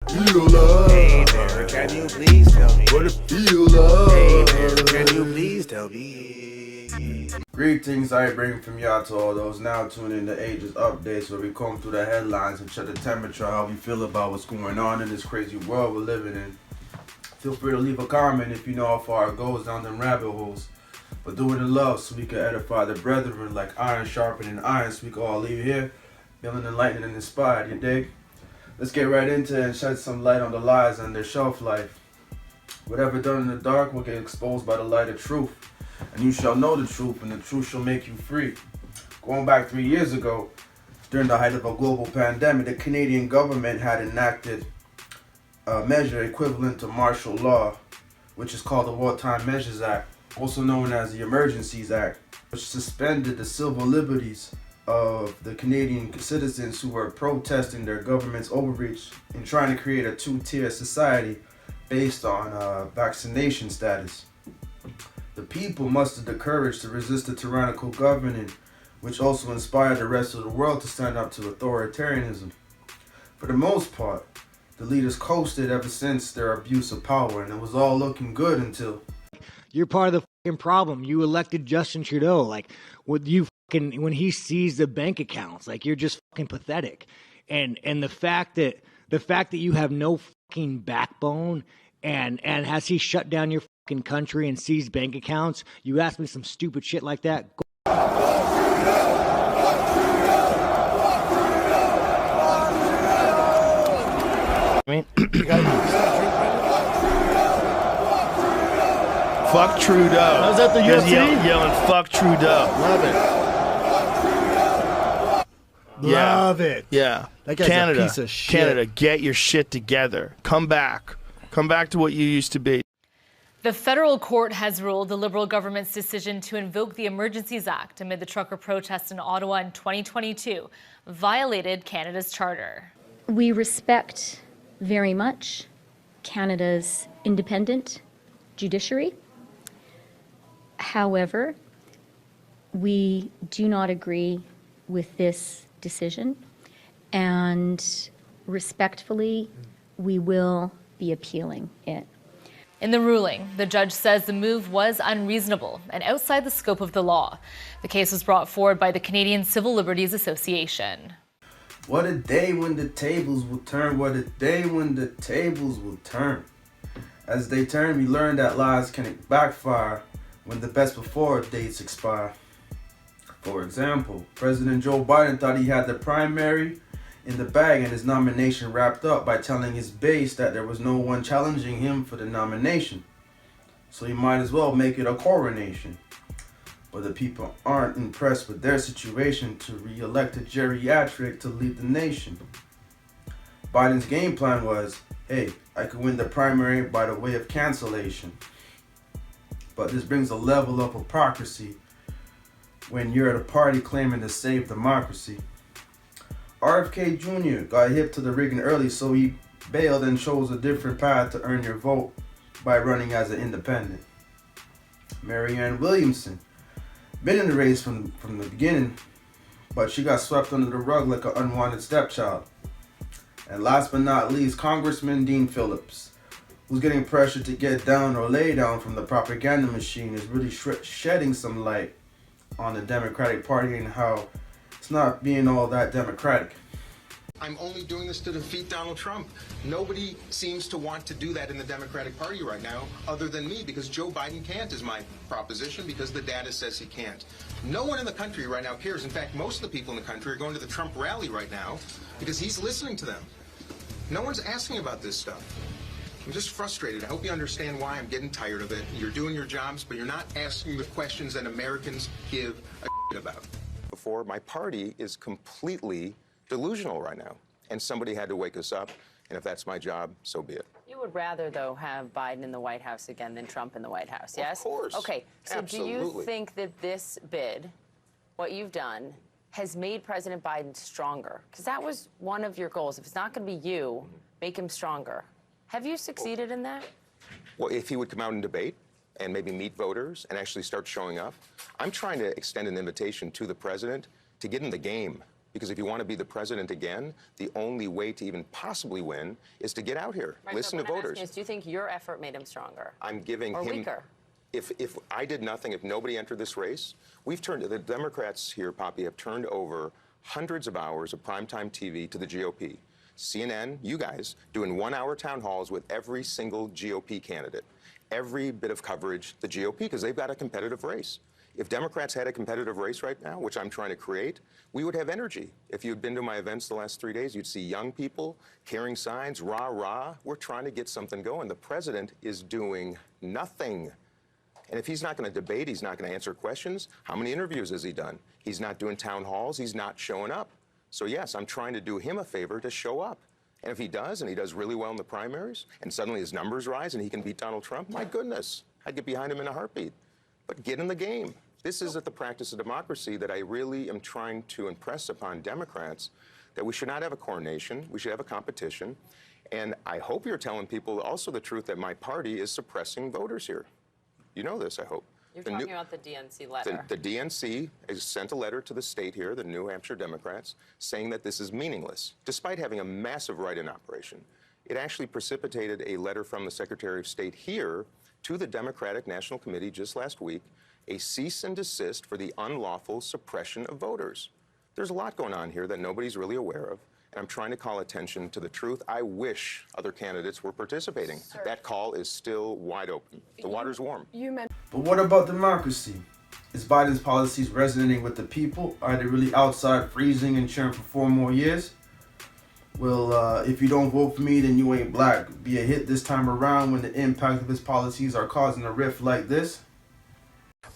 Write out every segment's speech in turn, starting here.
feel like? Hey there, can you please tell me? What it feel like? Hey there, can you please tell me? Greetings I bring from y'all to all those now tuning in to Ajah Updates, where we comb through the headlines and check the temperature, how we feel about what's going on in this crazy world we're living in. Feel free to leave a comment if you know how far it goes down them rabbit holes. But do it in love so we can edify the brethren like iron sharpening iron, so we can all leave here feeling enlightened and inspired, you dig? Let's get right into it and shed some light on the lies and their shelf life. Whatever done in the dark will get exposed by the light of truth. And you shall know the truth, and the truth shall make you free. Going back 3 years ago, during the height of a global pandemic, the Canadian government had enacted a measure equivalent to martial law, which is called the Wartime Measures Act, also known as the Emergencies Act, which suspended the civil liberties of the Canadian citizens who were protesting their government's overreach in trying to create a two-tier society based on vaccination status. The people mustered the courage to resist the tyrannical government, which also inspired the rest of the world to stand up to authoritarianism. For the most part, the leaders coasted ever since their abuse of power, and it was all looking good until... You're part of the fucking problem. You elected Justin Trudeau. Like, when he sees the bank accounts, like, you're just fucking pathetic. And the fact that you have no fucking backbone, and has he shut down your fucking country and seized bank accounts? You ask me some stupid shit like that. Fuck Trudeau. How's that the Just UFC? yelling fuck Trudeau. Love it. Yeah. Love it. Yeah. That guy's Canada, a piece of shit. Canada, get your shit together. Come back. Come back to what you used to be. The federal court has ruled the Liberal government's decision to invoke the Emergencies Act amid the trucker protests in Ottawa in 2022 violated Canada's charter. We respect very much Canada's independent judiciary. However, we do not agree with this decision, and respectfully, we will be appealing it. In the ruling, the judge says the move was unreasonable and outside the scope of the law. The case was brought forward by the Canadian Civil Liberties Association. What a day when the tables will turn. What a day when the tables will turn. As they turn, we learn that lies can backfire when the best before dates expire. For example, President Joe Biden thought he had the primary in the bag and his nomination wrapped up by telling his base that there was no one challenging him for the nomination. So he might as well make it a coronation. But the people aren't impressed with their situation to re-elect a geriatric to lead the nation. Biden's game plan was, hey, I could win the primary by the way of cancellation. But this brings a level of hypocrisy when you're at a party claiming to save democracy. RFK Jr. got hip to the rigging early, so he bailed and chose a different path to earn your vote by running as an independent. Marianne Williamson, been in the race from the beginning, but she got swept under the rug like an unwanted stepchild. And last but not least, Congressman Dean Phillips, who's getting pressured to get down or lay down from the propaganda machine, is really shedding some light on the Democratic Party and how it's not being all that democratic. I'm only doing this to defeat Donald Trump. Nobody seems to want to do that in the Democratic Party right now, other than me, because Joe Biden can't, is my proposition, because the data says he can't. No one in the country right now cares. In fact, most of the people in the country are going to the Trump rally right now because he's listening to them. No one's asking about this stuff. I'm just frustrated. I hope you understand why I'm getting tired of it. You're doing your jobs, but you're not asking the questions that Americans give a shit about. Before, my party is completely delusional right now, and somebody had to wake us up, and if that's my job, so be it. You would rather, though, have Biden in the White House again than Trump in the White House, yes? Of course. Okay, so Absolutely. Do you think that this bid, what you've done, has made President Biden stronger? Because that was one of your goals. If it's not going to be you, make him stronger. Have you succeeded in that? Well, if he would come out and debate and maybe meet voters and actually start showing up, I'm trying to extend an invitation to the president to get in the game. Because if you want to be the president again, the only way to even possibly win is to get out here, Right, listen but to what I'm voters. asking is, do you think your effort made him stronger? I'm giving or him. weaker? If I did nothing, if nobody entered this race, the Democrats here, Poppy, have turned over hundreds of hours of primetime TV to the GOP. CNN, you guys, doing 1-hour town halls with every single GOP candidate. Every bit of coverage, the GOP, because they've got a competitive race. If Democrats had a competitive race right now, which I'm trying to create, we would have energy. If you'd been to my events the last 3 days, you'd see young people carrying signs, rah, rah. We're trying to get something going. The president is doing nothing. And if he's not going to debate, he's not going to answer questions, how many interviews has he done? He's not doing town halls, he's not showing up. So yes, I'm trying to do him a favor to show up. And if he does, and he does really well in the primaries, and suddenly his numbers rise and he can beat Donald Trump, my goodness, I'd get behind him in a heartbeat. But get in the game. This isn't the practice of democracy that I really am trying to impress upon Democrats, that we should not have a coronation, we should have a competition. And I hope you're telling people also the truth that my party is suppressing voters here. You know this, I hope. You're talking about the DNC letter. The DNC has sent a letter to the state here, the New Hampshire Democrats, saying that this is meaningless, despite having a massive write-in operation. It actually precipitated a letter from the Secretary of State here to the Democratic National Committee just last week, a cease and desist for the unlawful suppression of voters. There's a lot going on here that nobody's really aware of. And I'm trying to call attention to the truth. I wish other candidates were participating. Sir. That call is still wide open. The water's warm. But what about democracy? Is Biden's policies resonating with the people? Are they really outside freezing and cheering for 4 more years? Well, if you don't vote for me, then you ain't black. Be a hit this time around when the impact of his policies are causing a rift like this?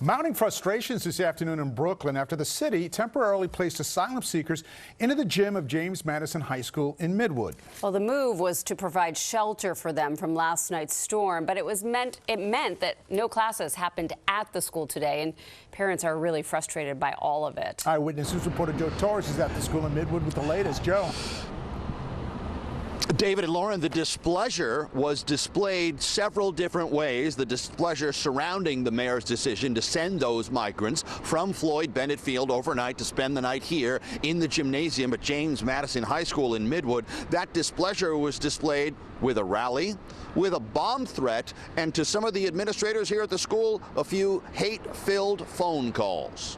Mounting frustrations this afternoon in Brooklyn after the city temporarily placed asylum seekers into the gym of James Madison High School in Midwood. Well, the move was to provide shelter for them from last night's storm, but it meant that no classes happened at the school today, and parents are really frustrated by all of it. Eyewitness News reporter Joe Torres is at the school in Midwood with the latest. Joe. David and Lauren, the displeasure was displayed several different ways. The displeasure surrounding the mayor's decision to send those migrants from Floyd Bennett Field overnight to spend the night here in the gymnasium at James Madison High School in Midwood. That displeasure was displayed with a rally, with a bomb threat, and to some of the administrators here at the school, a few hate-filled phone calls.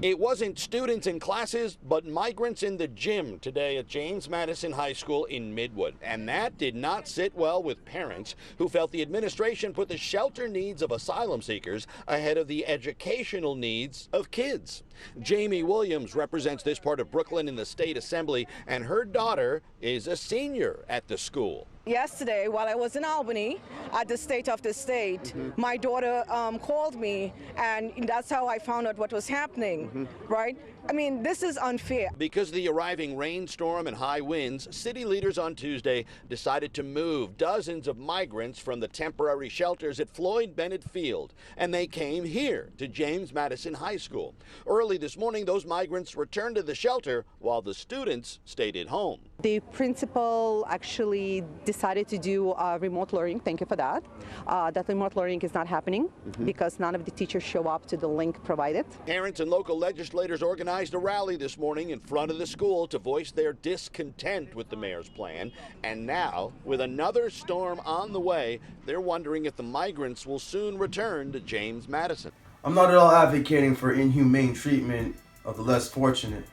It wasn't students in classes, but migrants in the gym today at James Madison High School in Midwood. And that did not sit well with parents who felt the administration put the shelter needs of asylum seekers ahead of the educational needs of kids. Jamie Williams represents this part of Brooklyn in the state assembly, and her daughter is a senior at the school. Yesterday, while I was in Albany at the State of the State, my daughter called me, and that's how I found out what was happening, right? I mean, this is unfair. Because of the arriving rainstorm and high winds, city leaders on Tuesday decided to move dozens of migrants from the temporary shelters at Floyd Bennett Field, and they came here to James Madison High School. Early this morning, those migrants returned to the shelter while the students stayed at home. The principal actually decided to do remote learning. Thank you for that. That remote learning is not happening because none of the teachers show up to the link provided. Parents and local legislators organized a rally this morning in front of the school to voice their discontent with the mayor's plan. And now, with another storm on the way, they're wondering if the migrants will soon return to James Madison. I'm not at all advocating for inhumane treatment of the less fortunate,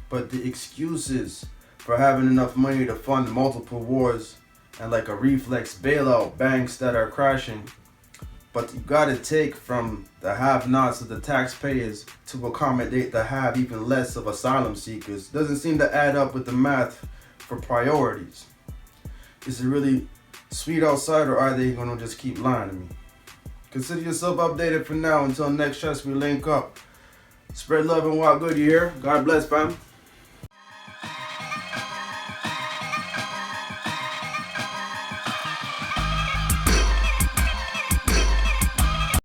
but the excuses for having enough money to fund multiple wars and like a reflex bailout banks that are crashing, but you gotta take from the have-nots of the taxpayers to accommodate the have even less of asylum seekers. Doesn't seem to add up with the math for priorities. Is it really sweet outside, or are they gonna just keep lying to me? Consider yourself updated for now. Until next chance we link up. Spread love and walk good, you hear? God bless, fam.